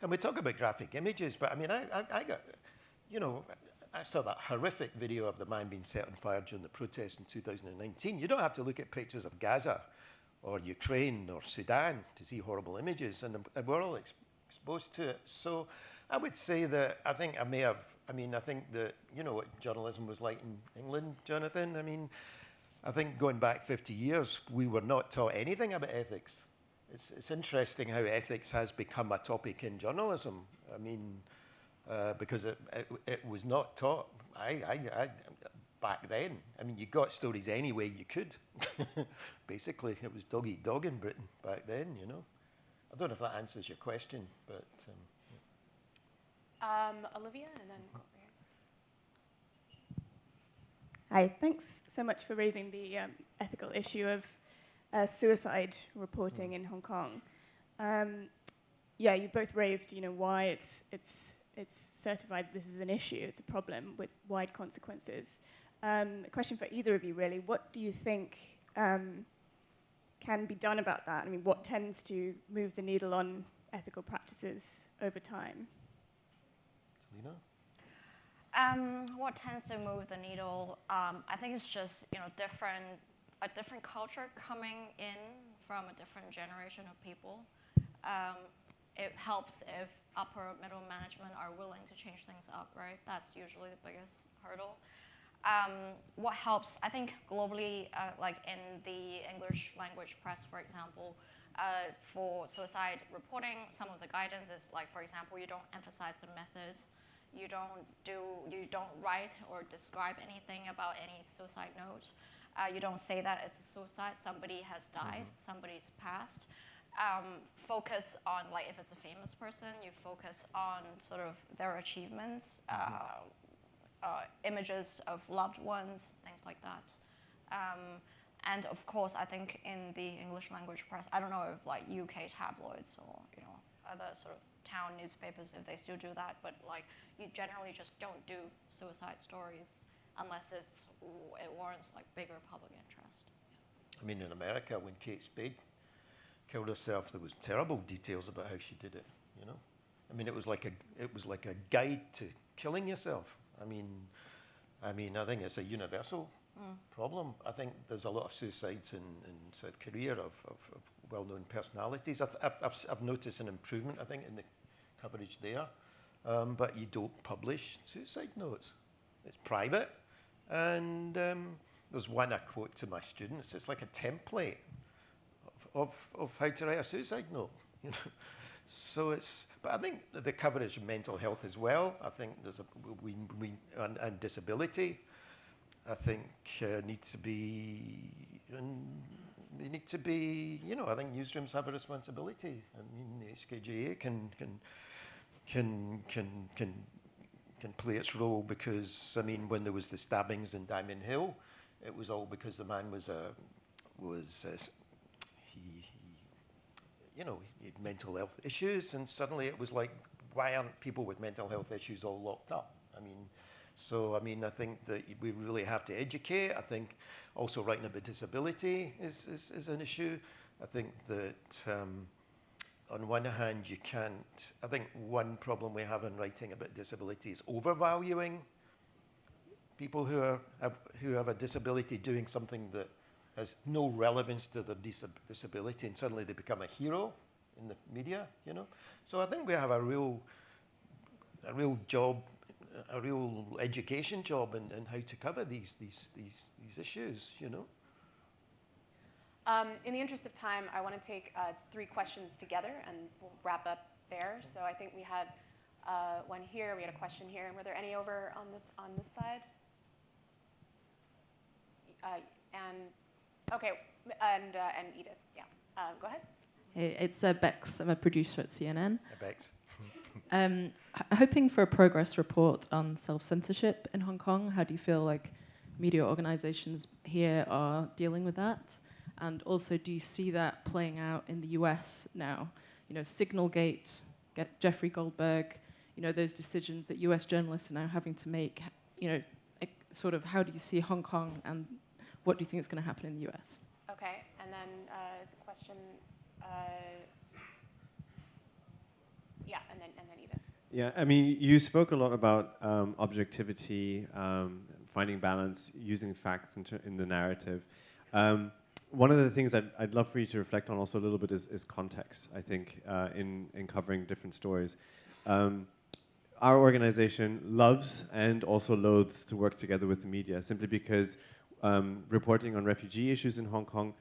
And we talk about graphic images, but I mean, I got, I saw that horrific video of the man being set on fire during the protest in 2019. You don't have to look at pictures of Gaza or Ukraine or Sudan to see horrible images, and we're all exposed to it. So I would say that I think that, what journalism was like in England, Jonathan. I mean, I think going back 50 years, we were not taught anything about ethics. It's interesting how ethics has become a topic in journalism. I mean, because it was not taught. Back then, I mean, you got stories any way you could. Basically, it was dog eat dog in Britain back then, you know. I don't know if that answers your question, but... Olivia, and then go over here. Hi, thanks so much for raising the ethical issue of suicide reporting in Hong Kong. Yeah, you both raised, you know, why it's certified this is an issue, it's a problem with wide consequences. A question for either of you, really. What do you think can be done about that? I mean, what tends to move the needle on ethical practices over time? Lena? What tends to move the needle? I think it's just, you know, a different culture coming in from a different generation of people. It helps if upper middle management are willing to change things up, right? That's usually the biggest hurdle. What helps, I think globally, like in the English language press, for example, for suicide reporting, some of the guidance is like, for example, you don't emphasize the method. You don't write or describe anything about any suicide note. You don't say that it's a suicide, somebody has died, somebody's passed. Focus on, like, if it's a famous person, you focus on sort of their achievements, images of loved ones, things like that. And of course, I think in the English language press, I don't know if like UK tabloids or, you know, other sort of town newspapers, if they still do that, but like you generally just don't do suicide stories unless it warrants like bigger public interest. I mean, in America, when Kate Spade killed herself, there was terrible details about how she did it, you know? I mean, it was like a guide to killing yourself. I mean, I think it's a universal problem. I think there's a lot of suicides in South Korea of well-known personalities. I've noticed an improvement, I think, in the coverage there. But you don't publish suicide notes. It's private. And there's one I quote to my students. It's like a template of how to write a suicide note. You know? So but I think the coverage of mental health as well. I think there's and disability. I think need to be, they need to be. You know, I think newsrooms have a responsibility. I mean, the HKGA can play its role because, I mean, when there was the stabbings in Diamond Hill, it was all because the man he had mental health issues, and suddenly it was like, why aren't people with mental health issues all locked up? I mean, I think that we really have to educate. I think also writing about disability is an issue. I think that on one hand, you can't. I think one problem we have in writing about disability is overvaluing people who have a disability doing something that has no relevance to their disability, and suddenly they become a hero in the media, you know. So I think we have a real job, a real education job in how to cover these issues, you know. In the interest of time, I want to take 3 questions together, and we'll wrap up there. So I think we had one here, we had a question here, and were there any over on this side? And Edith, yeah. Go ahead. Hey, it's Bex. I'm a producer at CNN. Hey, Bex. Hoping for a progress report on self-censorship in Hong Kong. How do you feel like media organizations here are dealing with that? And also, do you see that playing out in the US now? You know, Signalgate, Jeffrey Goldberg, you know, those decisions that US journalists are now having to make, you know, sort of how do you see Hong Kong and what do you think is going to happen in the US? Okay, and then the question, and then Edith. Yeah, I mean, you spoke a lot about objectivity, finding balance, using facts in the narrative. One of the things I'd love for you to reflect on also a little bit is context, I think, in covering different stories. Our organization loves and also loathes to work together with the media simply because reporting on refugee issues in Hong Kong,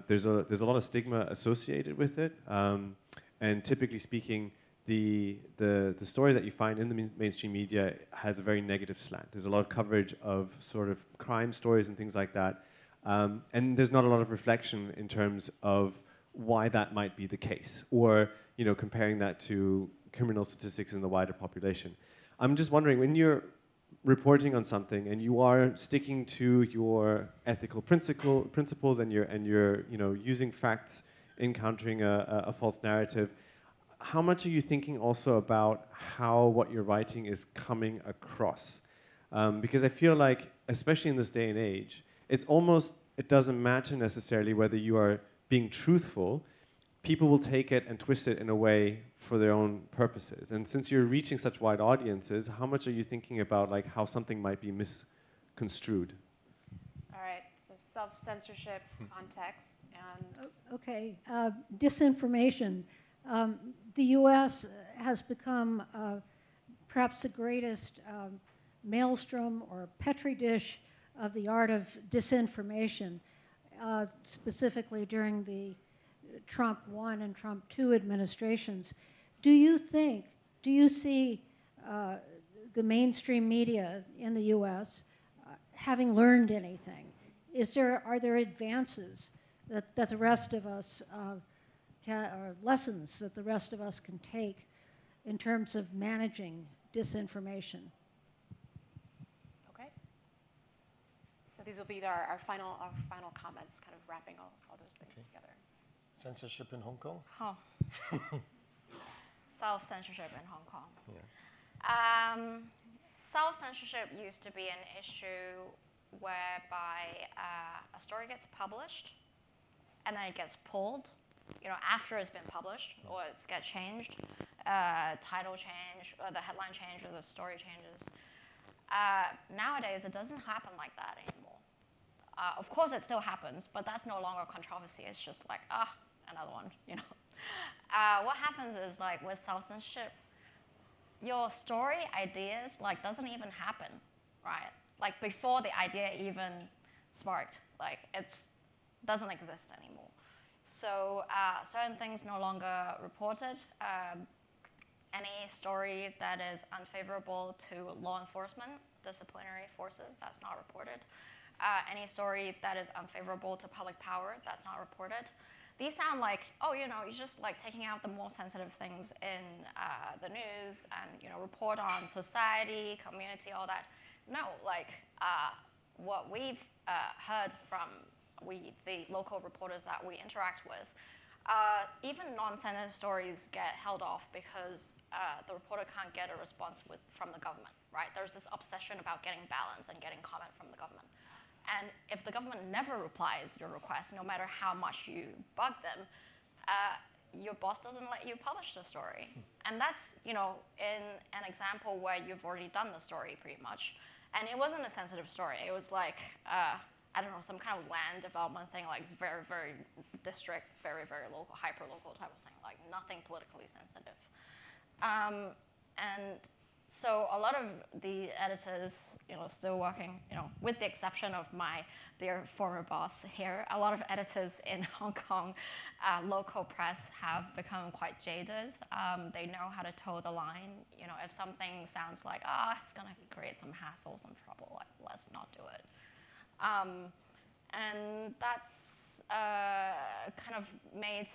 there's a lot of stigma associated with it, and typically speaking, the story that you find in the mainstream media has a very negative slant. There's a lot of coverage of sort of crime stories and things like that, and there's not a lot of reflection in terms of why that might be the case, or comparing that to criminal statistics in the wider population. I'm just wondering, when you're reporting on something and you are sticking to your ethical principles and you're using facts in countering a false narrative, how much are you thinking also about how what you're writing is coming across? Because I feel like, especially in this day and age, it doesn't matter necessarily whether you are being truthful. People will take it and twist it in a way for their own purposes. And since you're reaching such wide audiences, how much are you thinking about like how something might be misconstrued? All right, so self-censorship, context, and Okay, disinformation. The U.S. has become perhaps the greatest maelstrom or petri dish of the art of disinformation, specifically during the Trump 1 and Trump 2 administrations. Do you see the mainstream media in the U.S. Having learned anything? Are there advances that the rest of us or lessons that the rest of us can take in terms of managing disinformation? okay. So these will be our final comments, kind of wrapping all those things together. Censorship in Hong Kong? Huh. Self-censorship in Hong Kong. Yeah. Self-censorship used to be an issue whereby a story gets published and then it gets pulled, after it's been published, or it's get changed, title change, or the headline change, or the story changes. Nowadays, it doesn't happen like that anymore. Of course, it still happens, but that's no longer controversy. It's just like, another one, What happens is, like, with self-censorship, your story ideas, like, doesn't even happen, right? Like, before the idea even sparked, like, it doesn't exist anymore. So certain things no longer reported. Any story that is unfavorable to law enforcement, disciplinary forces, that's not reported. Any story that is unfavorable to public power, that's not reported. These sound like, you're just like taking out the more sensitive things in the news and, report on society, community, all that. No, like what we've heard from the local reporters that we interact with, even non-sensitive stories get held off because the reporter can't get a response from the government, right? There's this obsession about getting balance and getting comment from the government. And if the government never replies your request, no matter how much you bug them, your boss doesn't let you publish the story. And that's, in an example where you've already done the story pretty much. And it wasn't a sensitive story. It was like, some kind of land development thing, like very, very district, very, very local, hyper-local type of thing, like nothing politically sensitive. And so a lot of the editors, still working, with the exception of my dear former boss here, a lot of editors in Hong Kong local press have become quite jaded. They know how to toe the line. If something sounds like, it's going to create some hassle, some trouble, like, let's not do it. And that's kind of made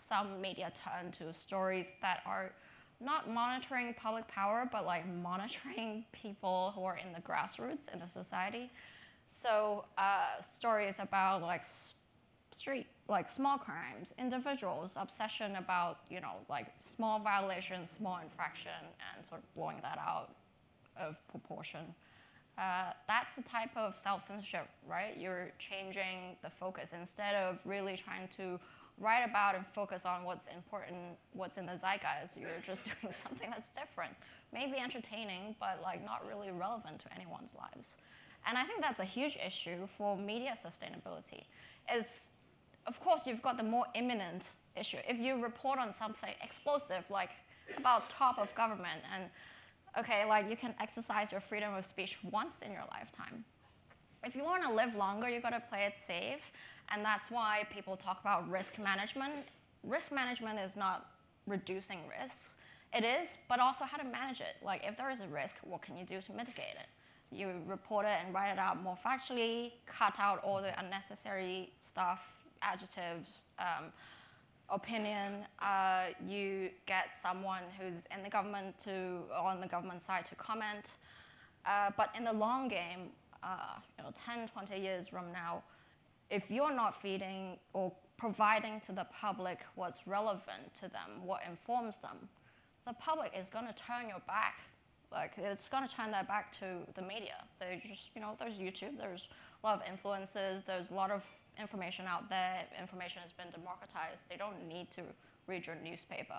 some media turn to stories that are not monitoring public power, but like monitoring people who are in the grassroots in the society. So stories about like small crimes, individuals, obsession about, like small violations, small infraction, and sort of blowing that out of proportion. That's a type of self-censorship, right? You're changing the focus. Instead of really trying to write about and focus on what's important, what's in the zeitgeist, you're just doing something that's different. Maybe entertaining, but like not really relevant to anyone's lives. And I think that's a huge issue for media sustainability. Of course, you've got the more imminent issue. If you report on something explosive, like about top of government, and okay, like you can exercise your freedom of speech once in your lifetime. if you want to live longer, you got to play it safe. And that's why people talk about risk management. Risk management is not reducing risks. It is, but also how to manage it. Like if there is a risk, what can you do to mitigate it? You report it and write it out more factually, cut out all the unnecessary stuff, adjectives, opinion. You get someone who's in the government on the government side to comment. But in the long game, 10, 20 years from now, if you're not feeding or providing to the public what's relevant to them, what informs them, the public is going to turn your back. Like, it's going to turn their back to the media. There's YouTube, there's a lot of influencers, there's a lot of information out there. Information has been democratized. They don't need to read your newspaper,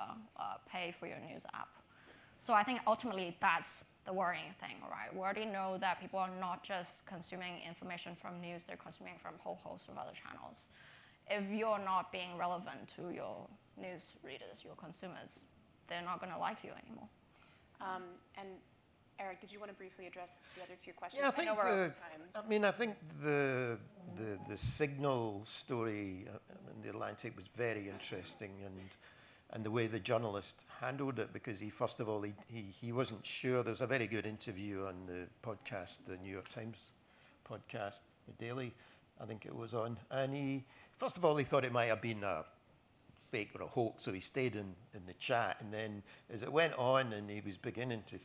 pay for your news app. So I think ultimately that's the worrying thing, right? We already know that people are not just consuming information from news, they're consuming from a whole host of other channels. If you're not being relevant to your news readers, your consumers, they're not going to like you anymore. And Eric, did you want to briefly address the other two questions? Yeah, I think know we're over time. I think the Signal story in the Atlantic was very interesting, and the way the journalist handled it, because first of all he wasn't sure. There was a very good interview on the podcast, the New York Times podcast, the Daily, I think it was on, and first of all he thought it might have been a fake or a hoax, so he stayed in the chat, and then as it went on and he was beginning to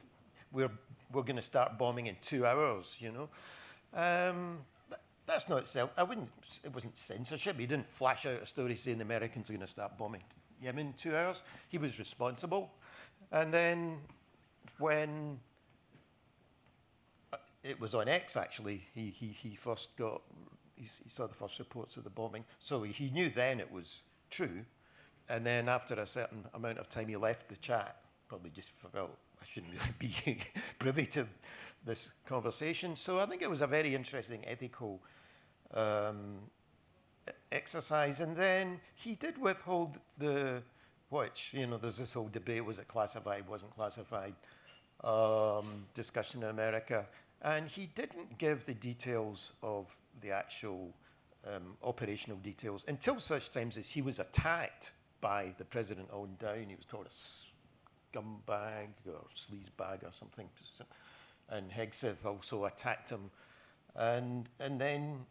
we're going to start bombing in 2 hours, that's not it wasn't censorship. He didn't flash out a story saying the Americans are going to start bombing Yemen in 2 hours. He was responsible. And then when it was on X, actually, he first he saw the first reports of the bombing. So he knew then it was true. And then after a certain amount of time, he left the chat, probably just felt I shouldn't really be privy to this conversation. So I think it was a very interesting ethical exercise. And then he did withhold there's this whole debate, was it classified, wasn't classified, discussion in America. And he didn't give the details of the actual operational details until such times as he was attacked by the president on down. He was called a scumbag or sleazebag or something. And Hegseth also attacked him. And then,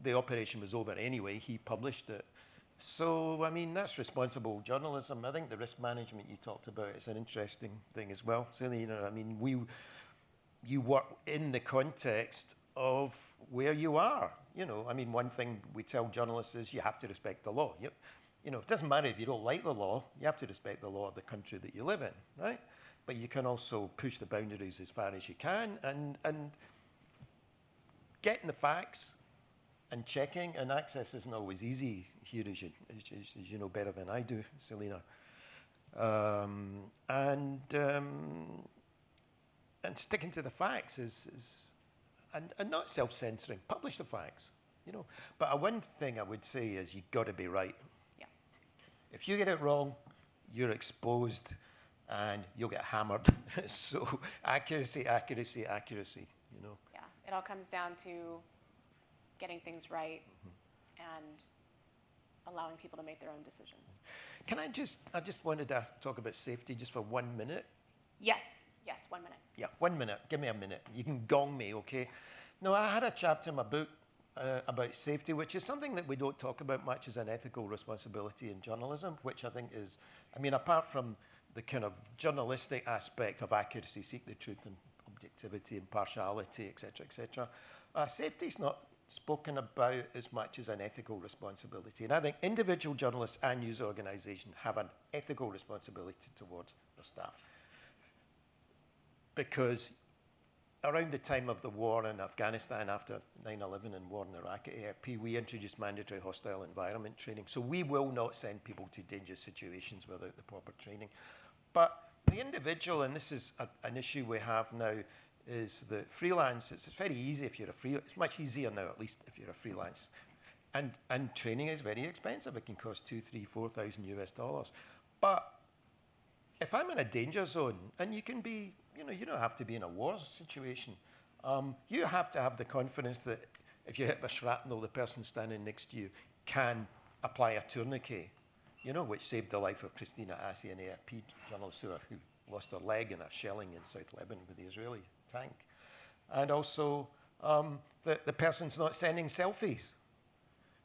the operation was over anyway. He published it. So, I mean, that's responsible journalism. I think the risk management you talked about is an interesting thing as well. So, you work in the context of where you are. One thing we tell journalists is you have to respect the law. It doesn't matter if you don't like the law, you have to respect the law of the country that you live in, right? But you can also push the boundaries as far as you can, and getting the facts and checking, and access isn't always easy here, as you know better than I do, Selena. And sticking to the facts and not self-censoring. Publish the facts, But one thing I would say is you've got to be right. Yeah. If you get it wrong, you're exposed and you'll get hammered. So accuracy. Yeah, it all comes down to getting things right and allowing people to make their own decisions. I just wanted to talk about safety just for 1 minute. Yes, 1 minute. Yeah, 1 minute. Give me a minute. You can gong me, okay? No, I had a chapter in my book about safety, which is something that we don't talk about much as an ethical responsibility in journalism, which I think is, apart from the kind of journalistic aspect of accuracy, seek the truth and objectivity, impartiality, etc., safety is not spoken about as much as an ethical responsibility. And I think individual journalists and news organizations have an ethical responsibility towards their staff. Because around the time of the war in Afghanistan, after 9/11 and war in Iraq at AFP, we introduced mandatory hostile environment training. So we will not send people to dangerous situations without the proper training. But the individual, and this is an issue we have now, is that freelance, it's very easy if you're it's much easier now, at least if you're a freelance. And training is very expensive. It can cost $2,000, $3,000, $4,000. But if I'm in a danger zone, and you can be, you don't have to be in a war situation, You have to have the confidence that if you hit with shrapnel, the person standing next to you can apply a tourniquet, you know, which saved the life of Christina Assi, an AFP journalist who lost her leg in a shelling in South Lebanon with the Israeli tank. And also, the person's not sending selfies.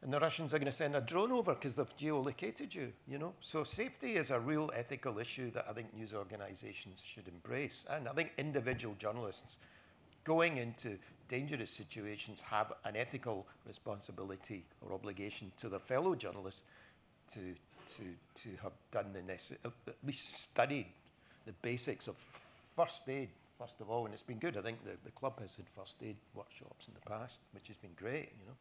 And the Russians are going to send a drone over because they've geolocated you, you know. So safety is a real ethical issue that I think news organizations should embrace. And I think individual journalists going into dangerous situations have an ethical responsibility or obligation to their fellow journalists to have done the necessary, at least studied the basics of first aid, first of all. And it's been good. I think the club has had first aid workshops in the past, which has been great, you know.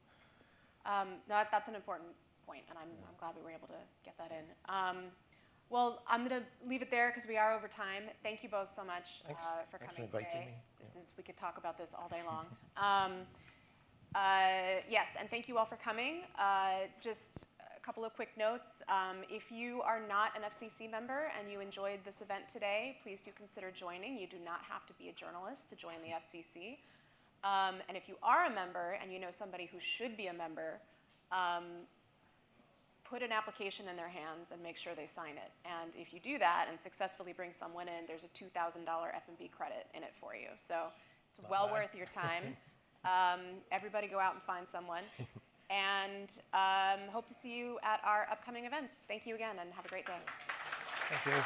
No, that's an important point, and I'm glad we were able to get that in. Well, I'm going to leave it there because we are over time. Thank you both so much for Thanks coming for inviting today. me. We could talk about this all day long. Yes, and thank you all for coming. Just a couple of quick notes. If you are not an FCC member and you enjoyed this event today, please do consider joining. You do not have to be a journalist to join the FCC. And if you are a member and you know somebody who should be a member, put an application in their hands and make sure they sign it. And if you do that and successfully bring someone in, there's a $2,000 F&B credit in it for you. So it's well worth your time. Everybody go out and find someone. And hope to see you at our upcoming events. Thank you again and have a great day. Thank you.